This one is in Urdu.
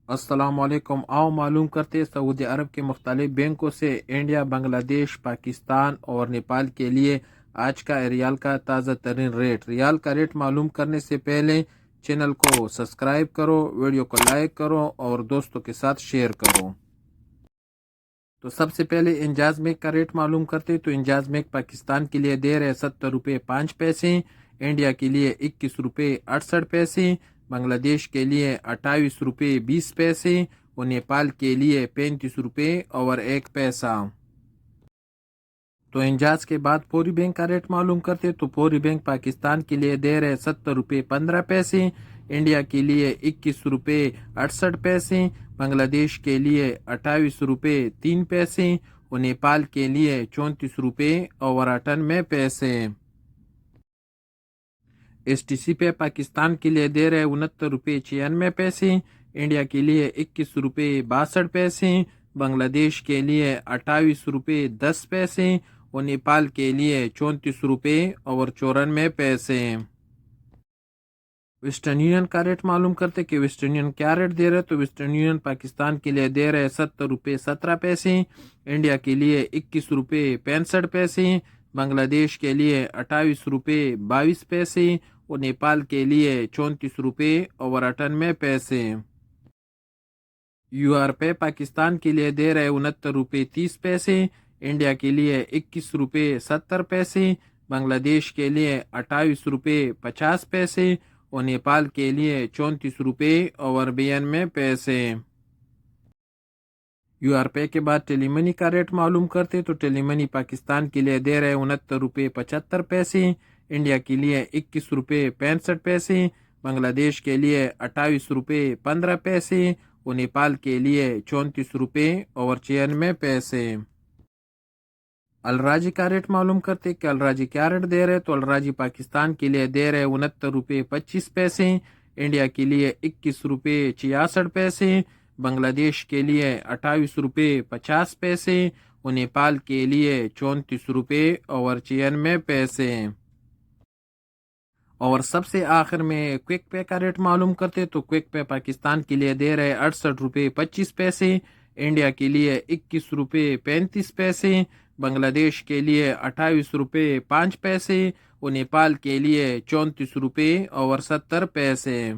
السلام علیکم۔ آؤ معلوم کرتے سعودی عرب کے مختلف بینکوں سے انڈیا، بنگلہ دیش، پاکستان اور نیپال کے لیے آج کا ریال کا تازہ ترین ریٹ۔ ریال کا ریٹ معلوم کرنے سے پہلے چینل کو سبسکرائب کرو، ویڈیو کو لائک کرو اور دوستوں کے ساتھ شیئر کرو۔ تو سب سے پہلے انجاز میک کا ریٹ معلوم کرتے تو انجاز میک پاکستان کے لیے دے رہے 70 روپے 5 پیسے، انڈیا کے لیے 21 روپے 68 پیسے، بنگلہ دیش کے لیے 28 روپے 20 پیسے اور نیپال کے لیے 35 روپے اور 1 پیسہ۔ تو انجاز کے بعد فوری بینک کا ریٹ معلوم کرتے تو فوری بینک پاکستان کے لیے دے رہے 70 روپے 15 پیسے، انڈیا کے لیے 21 روپے 68 پیسے، بنگلہ دیش کے لیے 28 روپے 3 پیسے اور نیپال کے لیے 34 روپے اور 98 پیسے۔ ایس ٹی سی پہ پاکستان کے لیے دے رہے 69 روپے 96 پیسے، انڈیا کے لیے 21 روپے 62 پیسے، بنگلہ دیش کے لیے 28 روپے 10 پیسے اور نیپال کے لیے 34 روپے اور 94 پیسے۔ ویسٹرن یونین کا ریٹ معلوم کرتے کہ ویسٹرن یونین کیا ریٹ دے رہے تو ویسٹرن یونین پاکستان کے لیے دے رہے 70 روپے 17 پیسے، انڈیا کے لیے 21 روپے 65 پیسے، بنگلہ دیش کے لیے 28 روپے 22 پیسے اور نیپال کے لیے 34 روپے اور 98 پیسے۔ یو آر پے پاکستان کے لیے دے رہے 69 روپے 30 پیسے، انڈیا کے لیے 21 روپے 70 پیسے، بنگلہ دیش کے لیے 28 روپے 50 پیسے اور نیپال کے لیے 34 روپے اور 92 پیسے۔ یو آر پے کے بعد ٹیلی منی کا ریٹ معلوم کرتے تو ٹیلی منی پاکستان کے لیے دے رہے 69 روپے 75 پیسے، انڈیا کے لیے 21 روپے 65 پیسے، بنگلہ دیش کے لیے 28 روپے 15 پیسے اور نیپال کے لیے 34 روپے اور 96 پیسے۔ الراجی کا ریٹ معلوم کرتے کہ الراجی کیا ریٹ دے رہے تو الراجی پاکستان کے لیے دے رہے 69 روپے 25 پیسے، انڈیا کے لیے 21 روپے 66 پیسے، بنگلہ دیش کے لیے 28 روپے 50 پیسے اور نیپال کے لیے 34 روپے اور 96 پیسے۔ اور سب سے آخر میں کوئک پے کا ریٹ معلوم کرتے تو کوئک پے پاکستان کے لیے دے رہے 68 روپے 25 پیسے، انڈیا کے لیے 21 روپے 35 پیسے، بنگلہ دیش کے لیے 28 روپے 5 پیسے اور نیپال کے لیے 34 روپے اور 70 پیسے۔